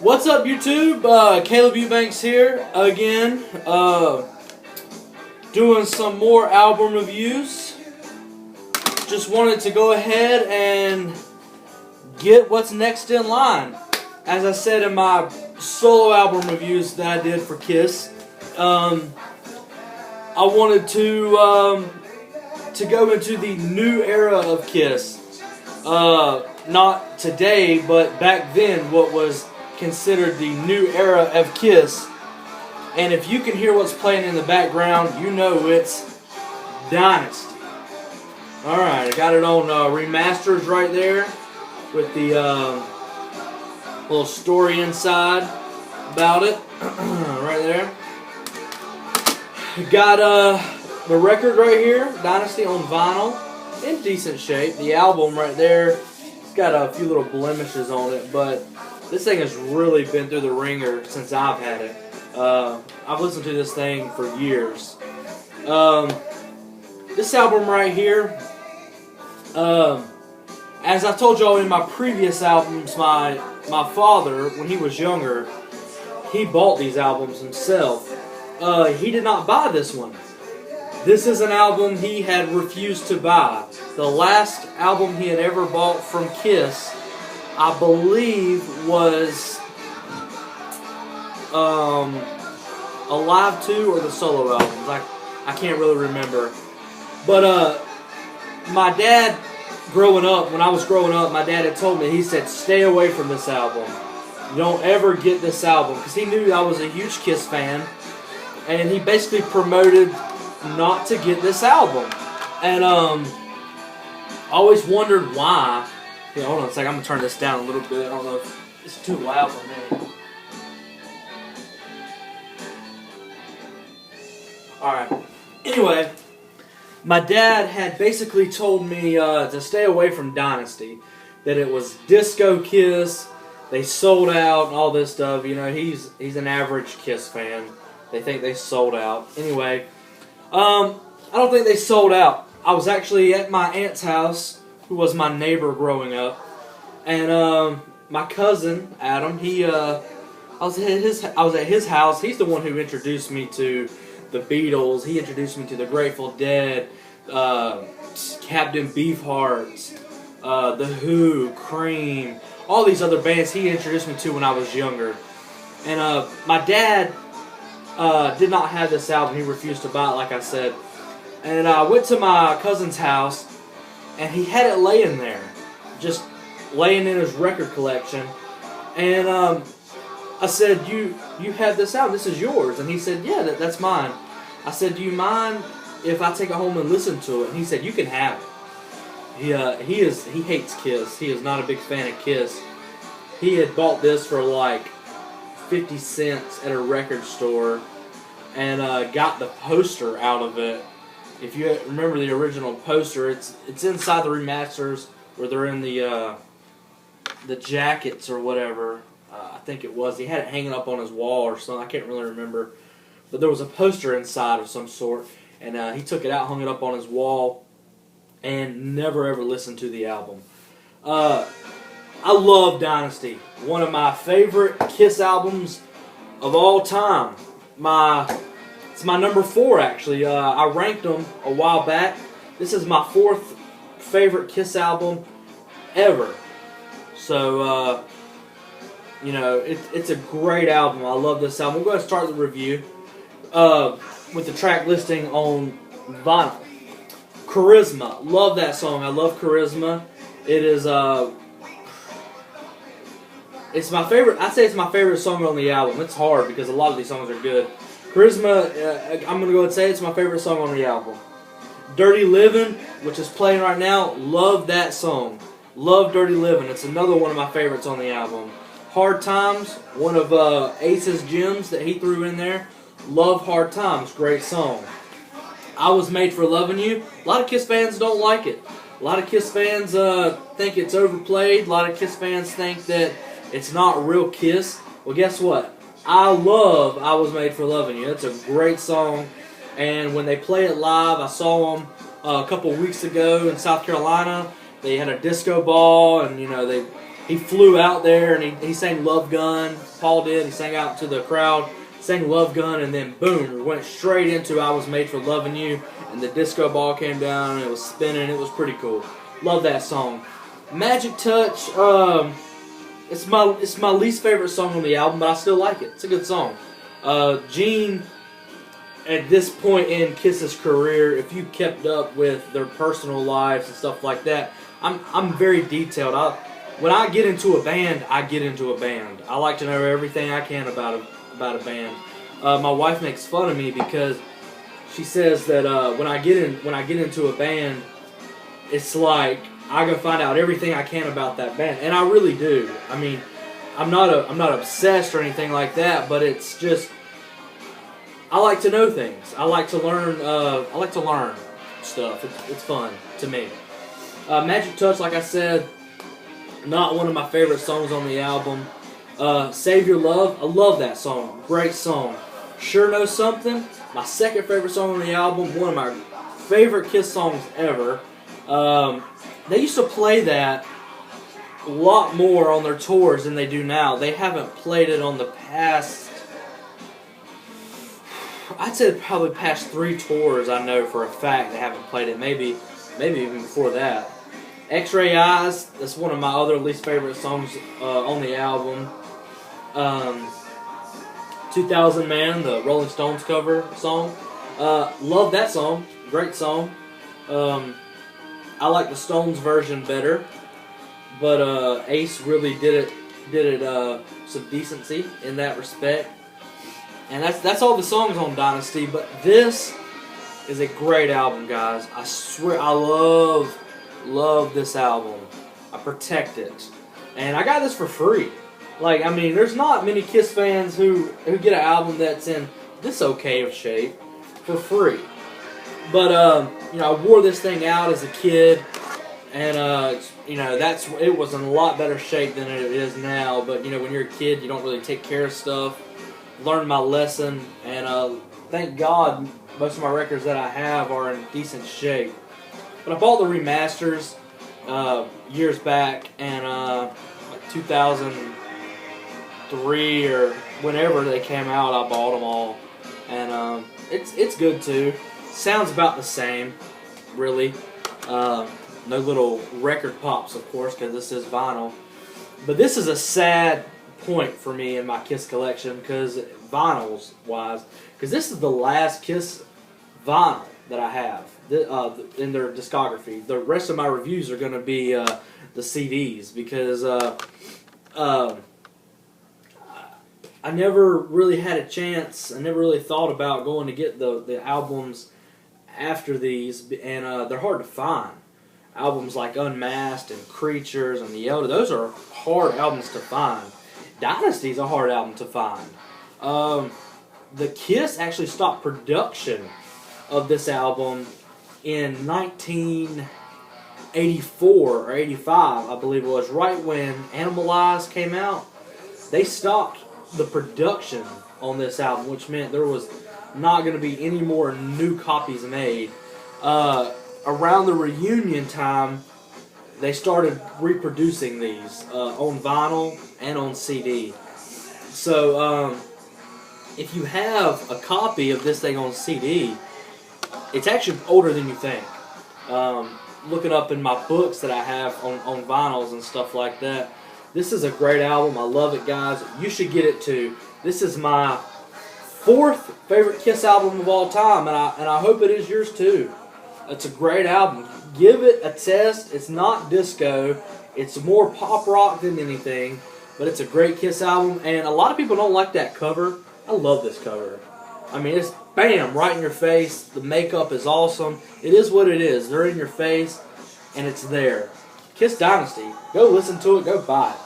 What's up, YouTube? Caleb Eubanks here again, doing some more album reviews. Just wanted to go ahead and get what's next in line. As I said in my solo album reviews that I did for Kiss, I wanted to go into the new era of Kiss. Not today, but back then, what was considered the new era of Kiss. And if you can hear what's playing in the background, you know it's Dynasty. Alright, I got it on remasters right there with the little story inside about it. Right there. Got the record right here, Dynasty on vinyl, in decent shape. The album right there, it's got a few little blemishes on it, but this thing has really been through the ringer since I've had it. I've listened to this thing for years. This album right here, as I told y'all in my previous albums, my father, when he was younger, he bought these albums himself. He did not buy this one. This is an album he had refused to buy. The last album he had ever bought from Kiss, I believe, was Alive 2 or the solo albums. I can't really remember. But my dad, when I was growing up, my dad had told me, he said, stay away from this album. Don't ever get this album. Because he knew I was a huge Kiss fan. And he basically promoted not to get this album. And I always wondered why. Yeah, hold on a second. I'm going to turn this down a little bit. I don't know if it's too loud for me. Alright. Anyway, my dad had basically told me to stay away from Dynasty. That it was disco Kiss. They sold out and all this stuff. You know, he's an average Kiss fan. They think they sold out. Anyway, I don't think they sold out. I was actually at my aunt's house, who was my neighbor growing up, and my cousin Adam, I was at his house. He's the one who introduced me to the Beatles. He introduced me to the Grateful Dead, Captain Beefhearts, the Who, Cream, all these other bands he introduced me to when I was younger. And my dad did not have this album. He refused to buy it, like I said. And I went to my cousin's house, and he had it laying there, just laying in his record collection. And I said, "You have this album. This is yours." And he said, "Yeah, that's mine." I said, "Do you mind if I take it home and listen to it?" And he said, "You can have it." He hates Kiss. He is not a big fan of Kiss. He had bought this for like 50 cents at a record store, and got the poster out of it. If you remember the original poster, it's inside the remasters where they're in the jackets or whatever. I think it was. He had it hanging up on his wall or something. I can't really remember. But there was a poster inside of some sort, and he took it out, hung it up on his wall, and never ever listened to the album. I love Dynasty. One of my favorite Kiss albums of all time. It's my number 4, actually. I ranked them a while back. This is my 4th favorite Kiss album ever. So, you know, it's a great album. I love this album. We're going to start the review with the track listing on vinyl. Charisma. Love that song. I love Charisma. It is... it's my favorite. I'd say it's my favorite song on the album. It's hard because a lot of these songs are good. Charisma, I'm going to go and say it's my favorite song on the album. Dirty Livin', which is playing right now, love that song. Love Dirty Livin'. It's another one of my favorites on the album. Hard Times, one of Ace's gems that he threw in there. Love Hard Times, great song. I Was Made for Loving You. A lot of Kiss fans don't like it. A lot of Kiss fans think it's overplayed. A lot of Kiss fans think that it's not real Kiss. Well, guess what? I love I Was Made for Loving You. It's a great song. And when they play it live, I saw them a couple weeks ago in South Carolina. They had a disco ball, and you know he flew out there and he sang Love Gun. Paul did. He sang out to the crowd, sang Love Gun, and then boom, went straight into I Was Made for Loving You. And the disco ball came down and it was spinning. It was pretty cool. Love that song. Magic Touch. It's my least favorite song on the album, but I still like it. It's a good song. Gene, at this point in Kiss's career, if you kept up with their personal lives and stuff like that, I'm very detailed. When I get into a band, I get into a band. I like to know everything I can about a band. My wife makes fun of me because she says that when I get into a band, it's like I go find out everything I can about that band, and I really do. I mean, I'm not obsessed or anything like that, but it's just I like to know things. I like to learn. I like to learn stuff. It's fun to me. Magic Touch, like I said, not one of my favorite songs on the album. Save Your Love, I love that song. Great song. Sure Know Something, my second favorite song on the album. One of my favorite Kiss songs ever. They used to play that a lot more on their tours than they do now. They haven't played it on the past, I'd say probably past 3 tours. I know for a fact they haven't played it. Maybe even before that. X-Ray Eyes, that's one of my other least favorite songs on the album. 2000 Man, the Rolling Stones cover song. Love that song. Great song. I like the Stones version better, but Ace really did it some decency in that respect. And that's all the songs on Dynasty. But this is a great album, guys. I swear, I love this album. I protect it, and I got this for free. Like, I mean, there's not many Kiss fans who get an album that's in this okay of shape for free. But you know, I wore this thing out as a kid, and you know, it was in a lot better shape than it is now. But you know, when you're a kid, you don't really take care of stuff. Learned my lesson, and thank God most of my records that I have are in decent shape. But I bought the remasters years back, and like 2003 or whenever they came out, I bought them all, and it's good too. Sounds about the same, really. No little record pops, of course, because this is vinyl. But this is a sad point for me in my Kiss collection, because vinyls wise, because this is the last Kiss vinyl that I have in their discography. The rest of my reviews are going to be the CDs, because I never really had a chance. I never really thought about going to get the albums after these, and they're hard to find. Albums like Unmasked and Creatures and The Elder, those are hard albums to find. Dynasty's a hard album to find. The Kiss actually stopped production of this album in 1984 or 85, I believe it was, right when Animalize came out. They stopped the production on this album, which meant there was not going to be any more new copies made. Around the reunion time, they started reproducing these on vinyl and on CD. So if you have a copy of this thing on CD, it's actually older than you think. Looking up in my books that I have on vinyls and stuff like that, this is a great album. I love it, guys. You should get it too. This is my 4th favorite Kiss album of all time, and I hope it is yours too. It's a great album. Give it a test. It's not disco. It's more pop rock than anything, but it's a great Kiss album, and a lot of people don't like that cover. I love this cover. I mean, it's bam, right in your face. The makeup is awesome. It is what it is. They're in your face, and it's there. Kiss Dynasty. Go listen to it. Go buy it.